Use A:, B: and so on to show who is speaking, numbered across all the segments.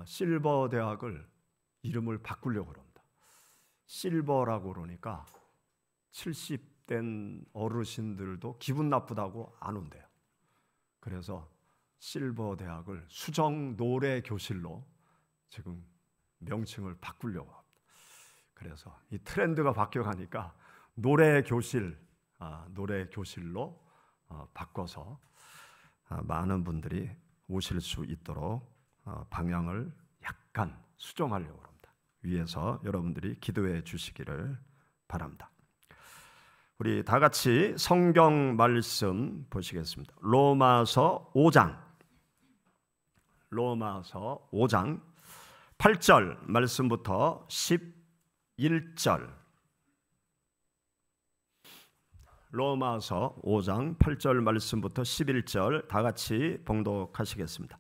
A: 실버 대학을 이름을 바꾸려고 그럽니다. 실버라고 그러니까 70된 어르신들도 기분 나쁘다고 안 온대요. 그래서 실버 대학을 수정 노래 교실로 지금 명칭을 바꾸려고 합니다. 그래서 이 트렌드가 바뀌어가니까 노래 교실로 바꿔서 많은 분들이 오실 수 있도록 방향을 약간 수정하려고 합니다. 위에서 여러분들이 기도해 주시기를 바랍니다. 우리 다 같이 성경 말씀 보시겠습니다. 로마서 5장 8절 말씀부터 11절. 로마서 5장 8절 말씀부터 11절 다 같이 봉독하시겠습니다.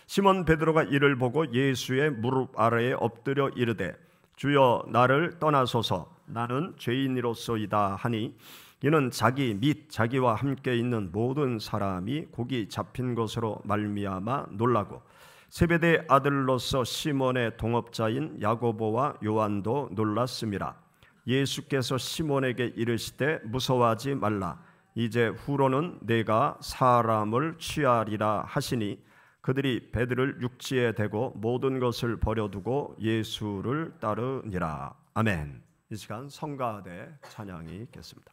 A: 시몬 베드로가 이를 보고 예수의 무릎 아래에 엎드려 이르되 주여 나를 떠나소서 나는 죄인이로소이다 하니 이는 자기 및 자기와 함께 있는 모든 사람이 고기 잡힌 것으로 말미암아 놀라고 세베대 아들로서 시몬의 동업자인 야고보와 요한도 놀랐음이라. 예수께서 시몬에게 이르시되 무서워하지 말라 이제 후로는 내가 사람을 취하리라 하시니 그들이 배들을 육지에 대고 모든 것을 버려두고 예수를 따르니라. 아멘. 이 시간 성가대 찬양이 있겠습니다.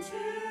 B: 주의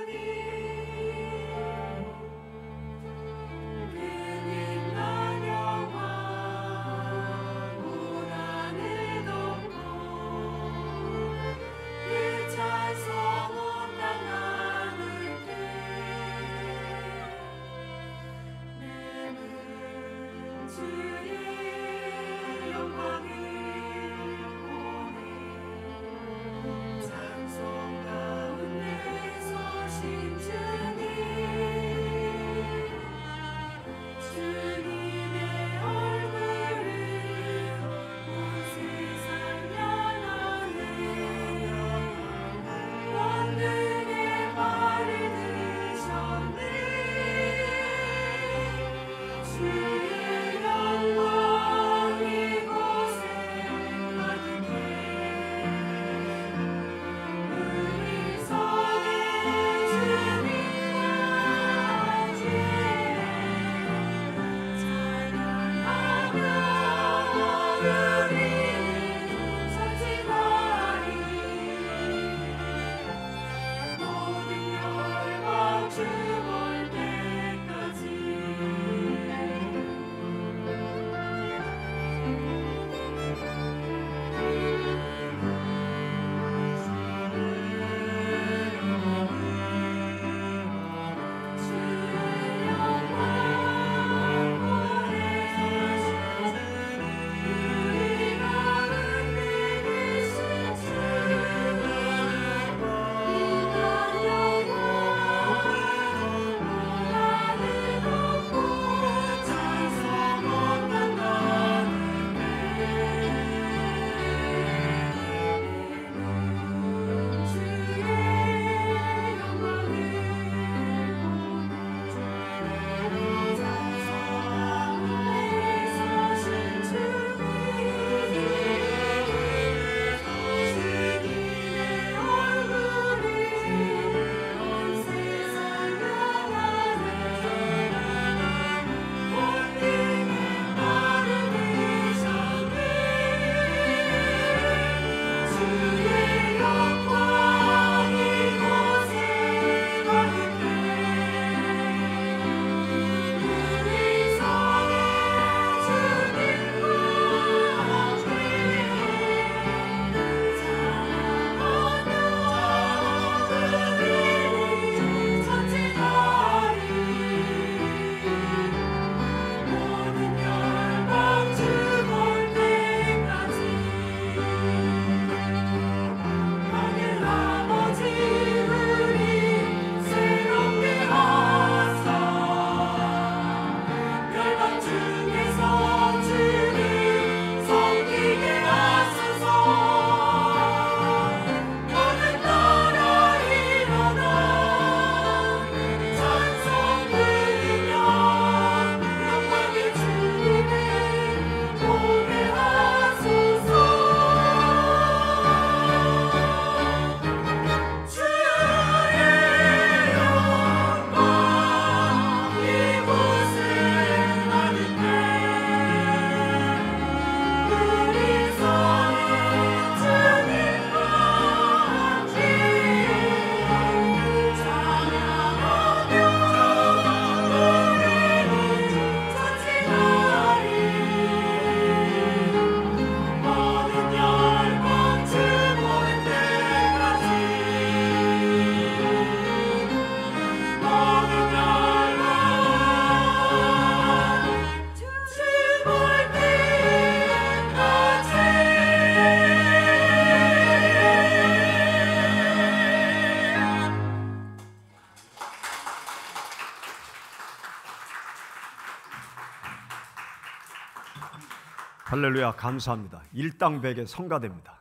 A: 할렐루야, 감사합니다. 일당백의 성가됩니다.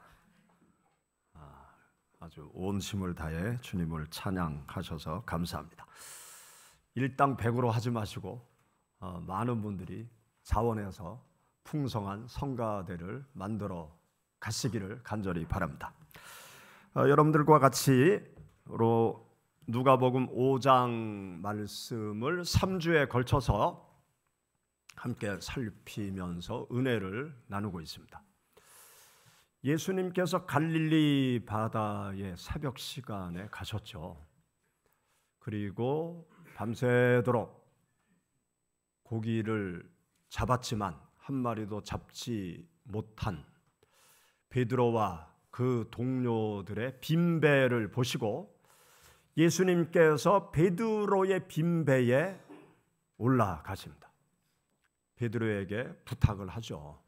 A: 아주 온 힘을 다해 주님을 찬양하셔서 감사합니다. 일당백으로 하지 마시고 많은 분들이 자원해서 풍성한 성가대를 만들어 가시기를 간절히 바랍니다. 여러분들과 같이 누가복음 5장 말씀을 3주에 걸쳐서 함께 살피면서 은혜를 나누고 있습니다. 예수님께서 갈릴리 바다의 새벽 시간에 가셨죠. 그리고 밤새도록 고기를 잡았지만 한 마리도 잡지 못한 베드로와 그 동료들의 빈배를 보시고 예수님께서 베드로의 빈배에 올라가십니다. 베드로에게 부탁을 하죠.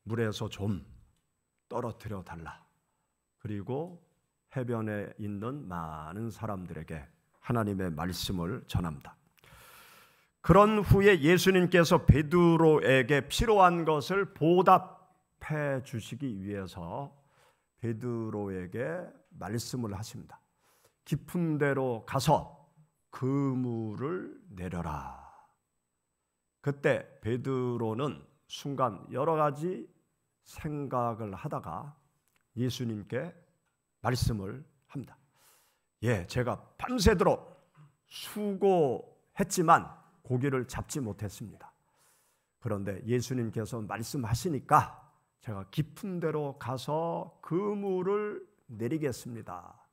A: 물에서 좀 떨어뜨려 달라. 그리고 해변에 있는 많은 사람들에게 하나님의 말씀을 전합니다. 그런 후에 예수님께서 베드로에게 필요한 것을 보답해 주시기 위해서 베드로에게 말씀을 하십니다. 깊은 데로 가서 그물을 내려라. 그때 베드로는 순간 여러 가지 생각을 하다가 예수님께 말씀을 합니다. 제가 밤새도록 수고했지만 고기를 잡지 못했습니다. 그런데 예수님께서 말씀하시니까 제가 깊은 데로 가서 그물을 내리겠습니다.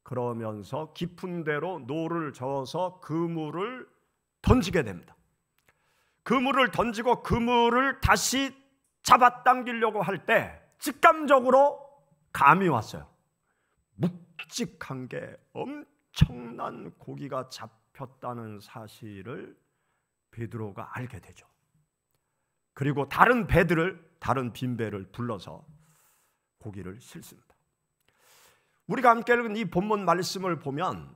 A: 그러면서 깊은 데로 노를 저어서 그물을 던지게 됩니다. 그물을 던지고 그물을 다시 잡아당기려고 할 때 직감적으로 감이 왔어요. 묵직한 게 엄청난 고기가 잡혔다는 사실을 베드로가 알게 되죠. 그리고 다른 빈배를 불러서 고기를 싣습니다. 우리가 함께 읽은 이 본문 말씀을 보면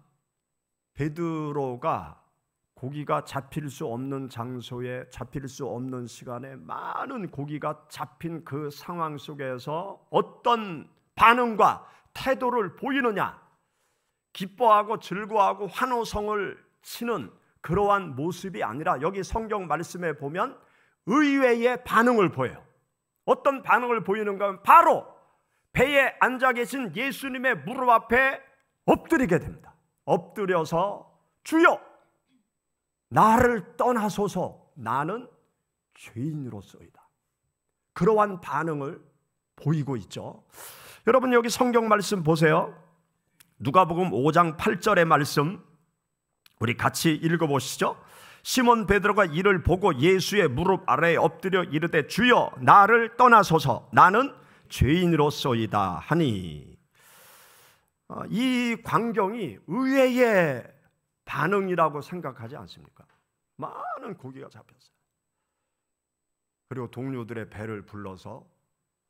A: 베드로가 고기가 잡힐 수 없는 장소에 잡힐 수 없는 시간에 많은 고기가 잡힌 그 상황 속에서 어떤 반응과 태도를 보이느냐, 기뻐하고 즐거워하고 환호성을 치는 그러한 모습이 아니라 여기 성경 말씀에 보면 의외의 반응을 보여요. 어떤 반응을 보이는가 하면 바로 배에 앉아 계신 예수님의 무릎 앞에 엎드리게 됩니다. 엎드려서 주여 나를 떠나소서 나는 죄인으로서이다. 그러한 반응을 보이고 있죠. 여러분 여기 성경 말씀 보세요. 누가복음 5장 8절의 말씀 우리 같이 읽어보시죠. 시몬 베드로가 이를 보고 예수의 무릎 아래에 엎드려 이르되 주여 나를 떠나소서 나는 죄인으로서이다 하니, 이 광경이 의외의 반응이라고 생각하지 않습니까? 많은 고기가 잡혔어요. 그리고 동료들의 배를 불러서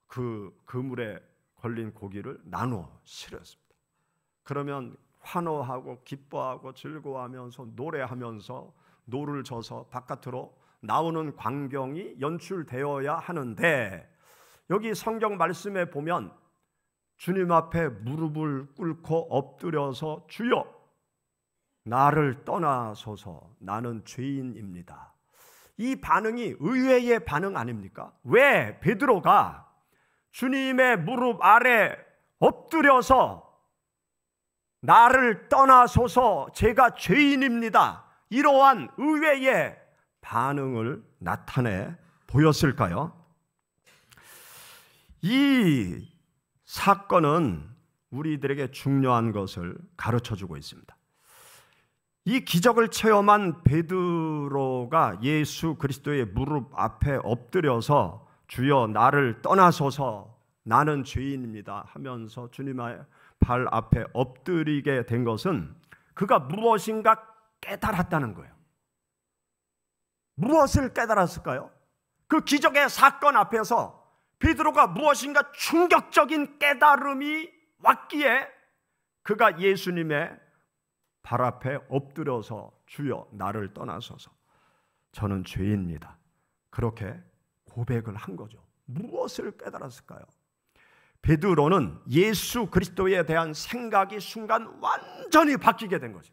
A: 그 그물에 걸린 고기를 나눠 실었습니다. 그러면 환호하고 기뻐하고 즐거워하면서 노래하면서 노를 져서 바깥으로 나오는 광경이 연출되어야 하는데 여기 성경 말씀에 보면 주님 앞에 무릎을 꿇고 엎드려서 주여 나를 떠나소서 나는 죄인입니다. 이 반응이 의외의 반응 아닙니까? 왜 베드로가 주님의 무릎 아래 엎드려서 나를 떠나소서 제가 죄인입니다. 이러한 의외의 반응을 나타내 보였을까요? 이 사건은 우리들에게 중요한 것을 가르쳐주고 있습니다. 이 기적을 체험한 베드로가 예수 그리스도의 무릎 앞에 엎드려서 주여 나를 떠나소서 나는 죄인입니다 하면서 주님의 발 앞에 엎드리게 된 것은 그가 무엇인가 깨달았다는 거예요. 무엇을 깨달았을까요? 그 기적의 사건 앞에서 베드로가 무엇인가 충격적인 깨달음이 왔기에 그가 예수님의 발 앞에 엎드려서 주여 나를 떠나소서 저는 죄인입니다 그렇게 고백을 한 거죠. 무엇을 깨달았을까요? 베드로는 예수 그리스도에 대한 생각이 순간 완전히 바뀌게 된 거죠.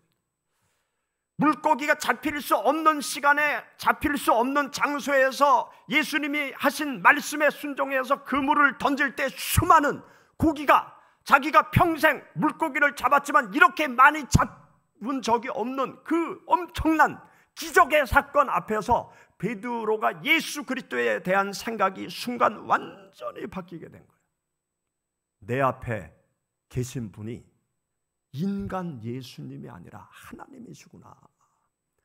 A: 물고기가 잡힐 수 없는 시간에, 잡힐 수 없는 장소에서 예수님이 하신 말씀에 순종해서 그물을 던질 때 수많은 고기가, 자기가 평생 물고기를 잡았지만 이렇게 많이 잡은 적이 없는 그 엄청난 기적의 사건 앞에서 베드로가 예수 그리스도에 대한 생각이 순간 완전히 바뀌게 된 거예요. 내 앞에 계신 분이 인간 예수님이 아니라 하나님이시구나.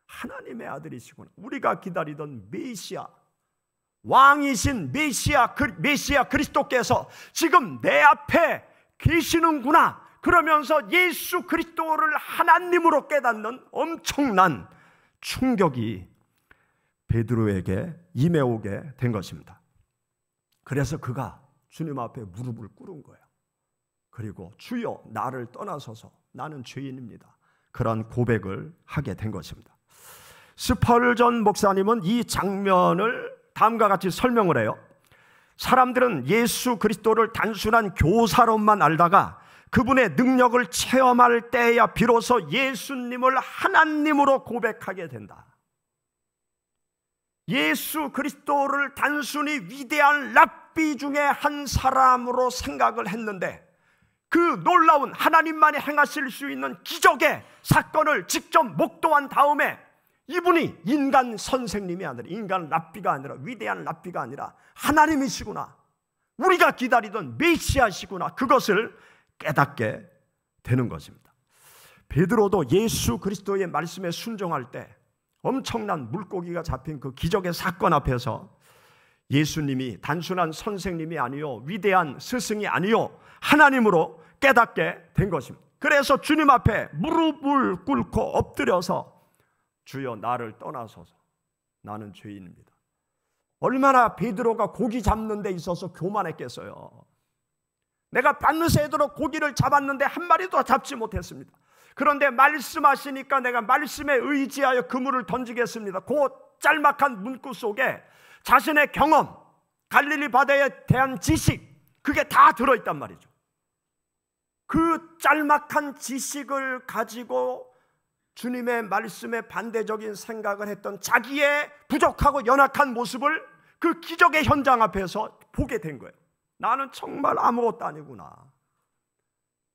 A: 하나님의 아들이시구나. 우리가 기다리던 메시아, 왕이신 메시아 그리스도께서 지금 내 앞에 계시는구나. 그러면서 예수 그리스도를 하나님으로 깨닫는 엄청난 충격이 베드로에게 임해오게 된 것입니다. 그래서 그가 주님 앞에 무릎을 꿇은 거예요. 그리고 주여 나를 떠나소서, 나는 죄인입니다. 그런 고백을 하게 된 것입니다. 스펄전 목사님은 이 장면을 다음과 같이 설명을 해요. 사람들은 예수 그리스도를 단순한 교사로만 알다가 그분의 능력을 체험할 때야 비로소 예수님을 하나님으로 고백하게 된다. 예수 그리스도를 단순히 위대한 랍비 중에 한 사람으로 생각을 했는데 그 놀라운 하나님만이 행하실 수 있는 기적의 사건을 직접 목도한 다음에 이분이 인간 선생님이 아니라, 인간 랍비가 아니라, 위대한 랍비가 아니라 하나님이시구나, 우리가 기다리던 메시아시구나, 그것을 깨닫게 되는 것입니다. 베드로도 예수 그리스도의 말씀에 순종할 때 엄청난 물고기가 잡힌 그 기적의 사건 앞에서 예수님이 단순한 선생님이 아니요, 위대한 스승이 아니요, 하나님으로 깨닫게 된 것입니다. 그래서 주님 앞에 무릎을 꿇고 엎드려서 주여 나를 떠나소서, 나는 죄인입니다. 얼마나 베드로가 고기 잡는 데 있어서 교만했겠어요. 내가 밤새도록 고기를 잡았는데 한 마리도 잡지 못했습니다. 그런데 말씀하시니까 내가 말씀에 의지하여 그물을 던지겠습니다. 그 짤막한 문구 속에 자신의 경험, 갈릴리 바다에 대한 지식, 그게 다 들어있단 말이죠. 그 짤막한 지식을 가지고 주님의 말씀에 반대적인 생각을 했던 자기의 부족하고 연약한 모습을 그 기적의 현장 앞에서 보게 된 거예요. 나는 정말 아무것도 아니구나.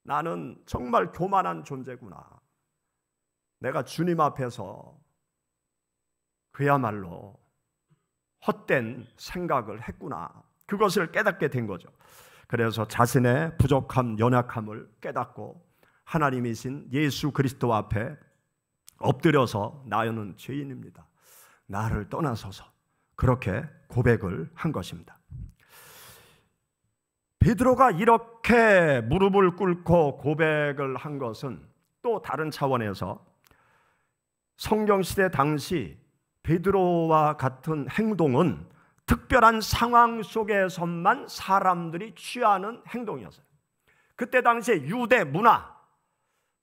A: 나는 정말 교만한 존재구나. 내가 주님 앞에서 그야말로 헛된 생각을 했구나. 그것을 깨닫게 된 거죠. 그래서 자신의 부족함, 연약함을 깨닫고 하나님이신 예수 그리스도 앞에 엎드려서 나는 죄인입니다, 나를 떠나소서, 그렇게 고백을 한 것입니다. 베드로가 이렇게 무릎을 꿇고 고백을 한 것은 또 다른 차원에서 성경시대 당시 베드로와 같은 행동은 특별한 상황 속에서만 사람들이 취하는 행동이었어요. 그때 당시에 유대 문화,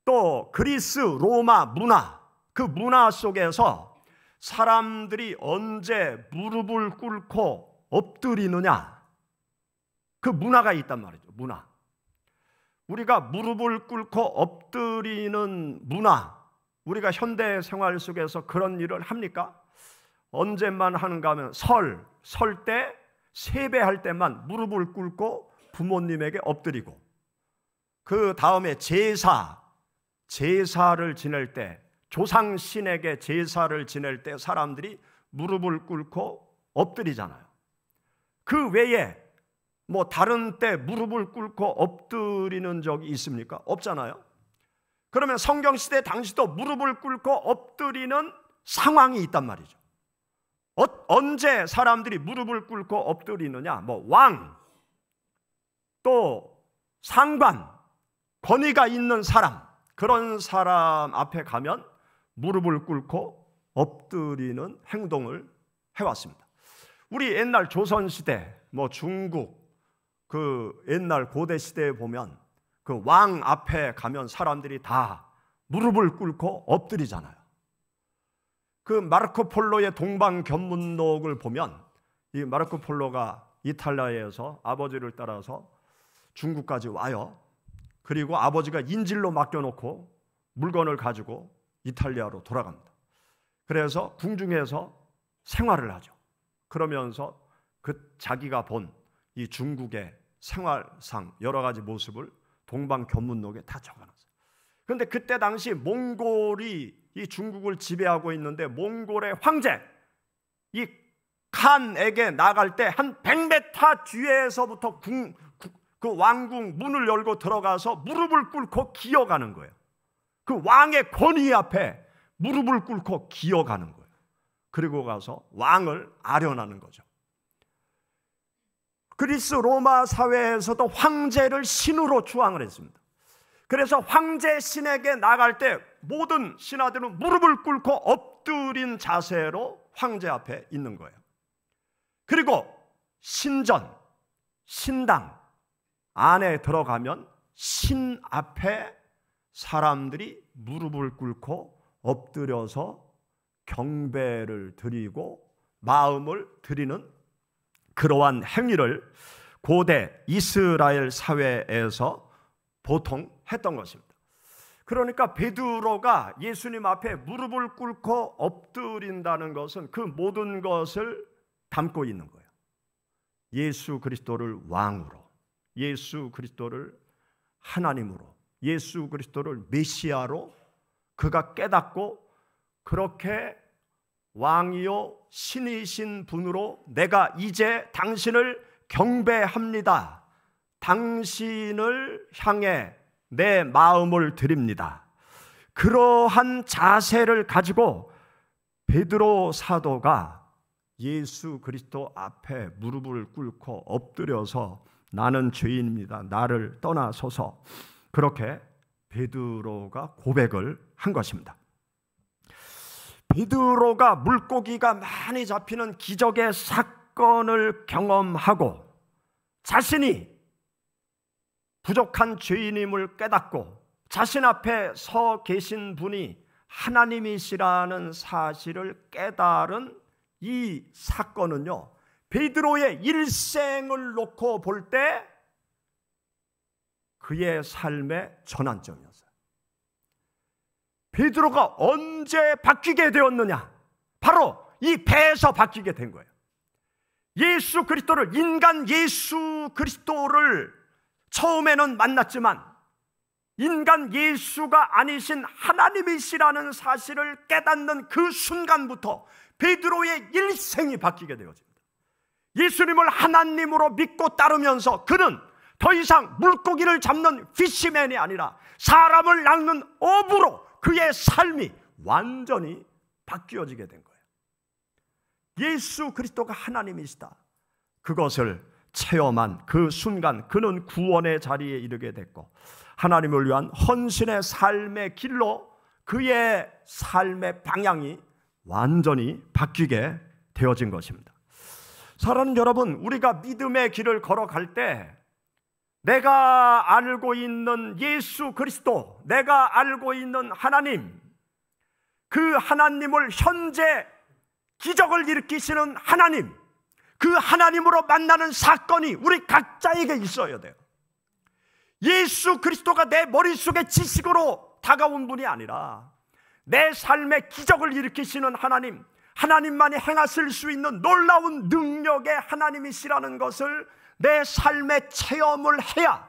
A: 또 그리스 로마 문화, 그 문화 속에서 사람들이 언제 무릎을 꿇고 엎드리느냐, 그 문화가 있단 말이죠. 문화. 우리가 무릎을 꿇고 엎드리는 문화, 우리가 현대 생활 속에서 그런 일을 합니까? 언제만 하는가 하면 설 때, 세배할 때만 무릎을 꿇고 부모님에게 엎드리고, 그 다음에 제사를 지낼 때, 조상신에게 제사를 지낼 때 사람들이 무릎을 꿇고 엎드리잖아요. 그 외에 뭐 다른 때 무릎을 꿇고 엎드리는 적이 있습니까? 없잖아요. 그러면 성경시대 당시도 무릎을 꿇고 엎드리는 상황이 있단 말이죠. 언제 사람들이 무릎을 꿇고 엎드리느냐? 뭐 왕, 또 상관, 권위가 있는 사람, 그런 사람 앞에 가면 무릎을 꿇고 엎드리는 행동을 해왔습니다. 우리 옛날 조선시대, 뭐 중국, 그 옛날 고대 시대에 보면 그 왕 앞에 가면 사람들이 다 무릎을 꿇고 엎드리잖아요. 그 마르코 폴로의 동방견문록을 보면 이 마르코 폴로가 이탈리아에서 아버지를 따라서 중국까지 와요. 그리고 아버지가 인질로 맡겨놓고 물건을 가지고 이탈리아로 돌아갑니다. 그래서 궁중에서 생활을 하죠. 그러면서 자기가 본 이 중국의 생활상 여러 가지 모습을 동방견문록에 다 적어놨어요. 그런데 그때 당시 몽골이 이 중국을 지배하고 있는데 몽골의 황제 이 칸에게 나갈 때 한 100m 뒤에서부터 그 왕궁 문을 열고 들어가서 무릎을 꿇고 기어가는 거예요. 그 왕의 권위 앞에 무릎을 꿇고 기어가는 거예요. 그리고 가서 왕을 아련하는 거죠. 그리스 로마 사회에서도 황제를 신으로 추앙을 했습니다. 그래서 황제 신에게 나갈 때 모든 신하들은 무릎을 꿇고 엎드린 자세로 황제 앞에 있는 거예요. 그리고 신전, 신당 안에 들어가면 신 앞에 사람들이 무릎을 꿇고 엎드려서 경배를 드리고 마음을 드리는 그러한 행위를 고대 이스라엘 사회에서 보통 했던 것입니다. 그러니까 베드로가 예수님 앞에 무릎을 꿇고 엎드린다는 것은 그 모든 것을 담고 있는 거예요. 예수 그리스도를 왕으로, 예수 그리스도를 하나님으로, 예수 그리스도를 메시아로 그가 깨닫고 그렇게 왕이요 신이신 분으로 내가 이제 당신을 경배합니다. 당신을 향해 내 마음을 드립니다. 그러한 자세를 가지고 베드로 사도가 예수 그리스도 앞에 무릎을 꿇고 엎드려서 나는 죄인입니다. 나를 떠나소서. 그렇게 베드로가 고백을 한 것입니다. 베드로가 물고기가 많이 잡히는 기적의 사건을 경험하고 자신이 부족한 죄인임을 깨닫고 자신 앞에 서 계신 분이 하나님이시라는 사실을 깨달은 이 사건은요, 베드로의 일생을 놓고 볼 때 그의 삶의 전환점이었어요. 베드로가 언제 바뀌게 되었느냐? 바로 이 배에서 바뀌게 된 거예요. 예수 그리스도를, 인간 예수 그리스도를 처음에는 만났지만 인간 예수가 아니신 하나님이시라는 사실을 깨닫는 그 순간부터 베드로의 일생이 바뀌게 되어집니다. 예수님을 하나님으로 믿고 따르면서 그는 더 이상 물고기를 잡는 피시맨이 아니라 사람을 낚는 어부로 그의 삶이 완전히 바뀌어지게 된 거예요. 예수 그리스도가 하나님이시다, 그것을 체험한 그 순간 그는 구원의 자리에 이르게 됐고 하나님을 위한 헌신의 삶의 길로 그의 삶의 방향이 완전히 바뀌게 되어진 것입니다. 사랑하는 여러분, 우리가 믿음의 길을 걸어갈 때 내가 알고 있는 예수 그리스도, 내가 알고 있는 하나님, 그 하나님을 현재 기적을 일으키시는 하나님, 그 하나님으로 만나는 사건이 우리 각자에게 있어야 돼요. 예수 그리스도가 내 머릿속에 지식으로 다가온 분이 아니라 내 삶의 기적을 일으키시는 하나님, 하나님만이 행하실 수 있는 놀라운 능력의 하나님이시라는 것을 내 삶의 체험을 해야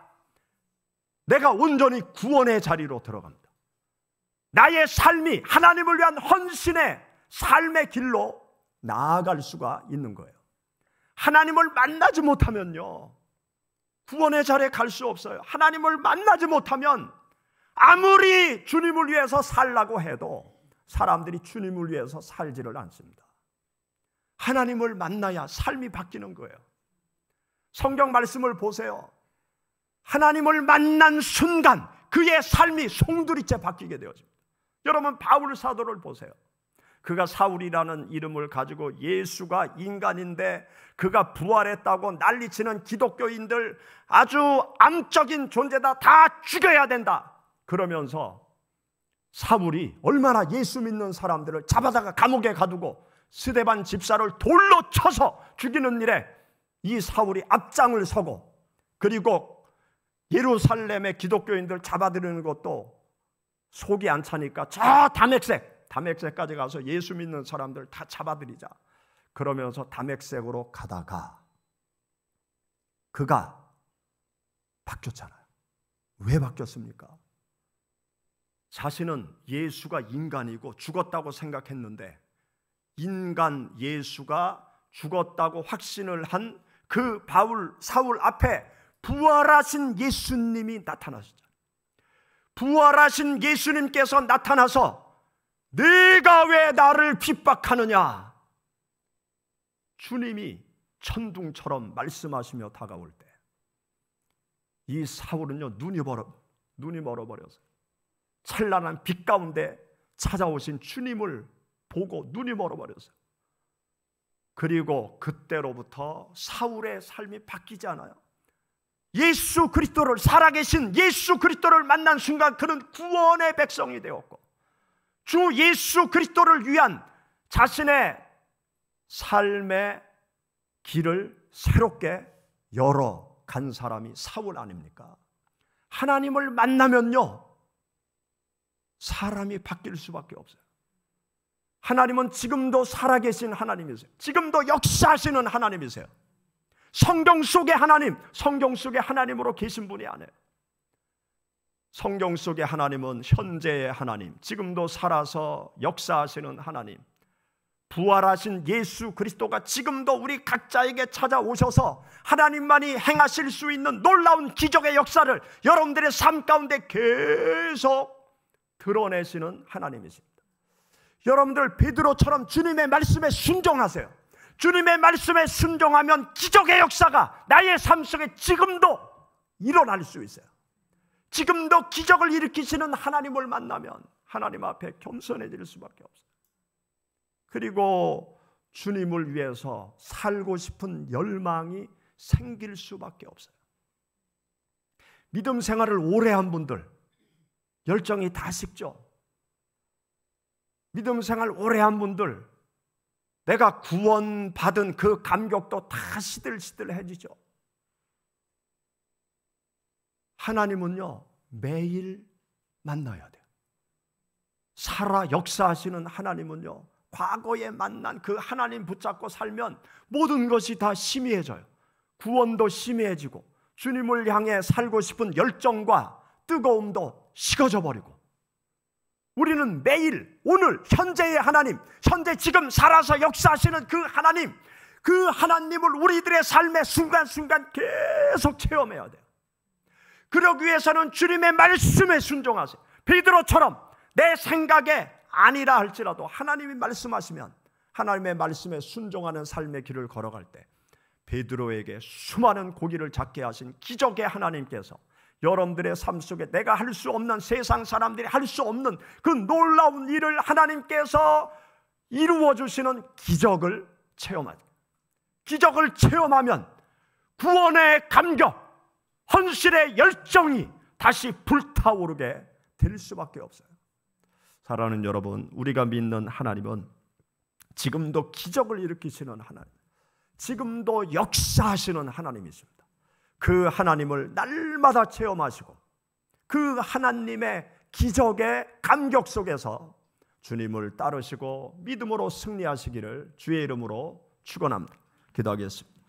A: 내가 온전히 구원의 자리로 들어갑니다. 나의 삶이 하나님을 위한 헌신의 삶의 길로 나아갈 수가 있는 거예요. 하나님을 만나지 못하면요, 구원의 자리에 갈 수 없어요. 하나님을 만나지 못하면 아무리 주님을 위해서 살라고 해도 사람들이 주님을 위해서 살지를 않습니다. 하나님을 만나야 삶이 바뀌는 거예요. 성경 말씀을 보세요. 하나님을 만난 순간 그의 삶이 송두리째 바뀌게 되어집니다. 여러분, 바울 사도를 보세요. 그가 사울이라는 이름을 가지고 예수가 인간인데 그가 부활했다고 난리치는 기독교인들, 아주 암적인 존재다, 다 죽여야 된다 그러면서 사울이 얼마나 예수 믿는 사람들을 잡아다가 감옥에 가두고 스데반 집사를 돌로 쳐서 죽이는 일에 이 사울이 앞장을 서고, 그리고 예루살렘의 기독교인들 잡아들이는 것도 속이 안 차니까 저 다맥색까지 가서 예수 믿는 사람들 다 잡아들이자 그러면서 다맥색으로 가다가 그가 바뀌었잖아요. 왜 바뀌었습니까? 자신은 예수가 인간이고 죽었다고 생각했는데 인간 예수가 죽었다고 확신을 한 그 사울 앞에 부활하신 예수님이 나타나셨잖아요. 부활하신 예수님께서 나타나서 네가 왜 나를 핍박하느냐? 주님이 천둥처럼 말씀하시며 다가올 때 이 사울은요 눈이 멀어버렸어요. 찬란한 빛 가운데 찾아오신 주님을 보고 눈이 멀어버렸어요. 그리고 그때로부터 사울의 삶이 바뀌지 않아요. 예수 그리스도를, 살아계신 예수 그리스도를 만난 순간 그는 구원의 백성이 되었고 주 예수 그리스도를 위한 자신의 삶의 길을 새롭게 열어간 사람이 사울 아닙니까? 하나님을 만나면요 사람이 바뀔 수밖에 없어요. 하나님은 지금도 살아계신 하나님이세요. 지금도 역사하시는 하나님이세요. 성경 속의 하나님, 성경 속의 하나님으로 계신 분이 아니에요. 성경 속의 하나님은 현재의 하나님, 지금도 살아서 역사하시는 하나님, 부활하신 예수 그리스도가 지금도 우리 각자에게 찾아오셔서 하나님만이 행하실 수 있는 놀라운 기적의 역사를 여러분들의 삶 가운데 계속 드러내시는 하나님이십니다. 여러분들 베드로처럼 주님의 말씀에 순종하세요. 주님의 말씀에 순종하면 기적의 역사가 나의 삶 속에 지금도 일어날 수 있어요. 지금도 기적을 일으키시는 하나님을 만나면 하나님 앞에 겸손해질 수밖에 없어요. 그리고 주님을 위해서 살고 싶은 열망이 생길 수밖에 없어요. 믿음 생활을 오래 한 분들 열정이 다 식죠. 믿음 생활 오래 한 분들 내가 구원받은 그 감격도 다 시들시들해지죠. 하나님은요 매일 만나야 돼요. 살아 역사하시는 하나님은요 과거에 만난 그 하나님 붙잡고 살면 모든 것이 다 희미해져요. 구원도 희미해지고 주님을 향해 살고 싶은 열정과 뜨거움도 식어져 버리고 우리는 매일 오늘 현재의 하나님, 현재 지금 살아서 역사하시는 그 하나님을 우리들의 삶의 순간순간 계속 체험해야 돼요. 그러기 위해서는 주님의 말씀에 순종하세요. 베드로처럼 내 생각에 아니라 할지라도 하나님이 말씀하시면 하나님의 말씀에 순종하는 삶의 길을 걸어갈 때 베드로에게 수많은 고기를 잡게 하신 기적의 하나님께서 여러분들의 삶 속에 내가 할 수 없는, 세상 사람들이 할 수 없는 그 놀라운 일을 하나님께서 이루어 주시는 기적을 체험하죠. 기적을 체험하면 구원의 감격, 헌신의 열정이 다시 불타오르게 될 수밖에 없어요. 사랑하는 여러분, 우리가 믿는 하나님은 지금도 기적을 일으키시는 하나님, 지금도 역사하시는 하나님이십니다. 그 하나님을 날마다 체험하시고 그 하나님의 기적의 감격 속에서 주님을 따르시고 믿음으로 승리하시기를 주의 이름으로 축원합니다. 기도하겠습니다.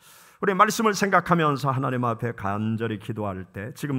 A: 우리 말씀을 생각하면서 하나님 앞에 간절히 기도할 때 지금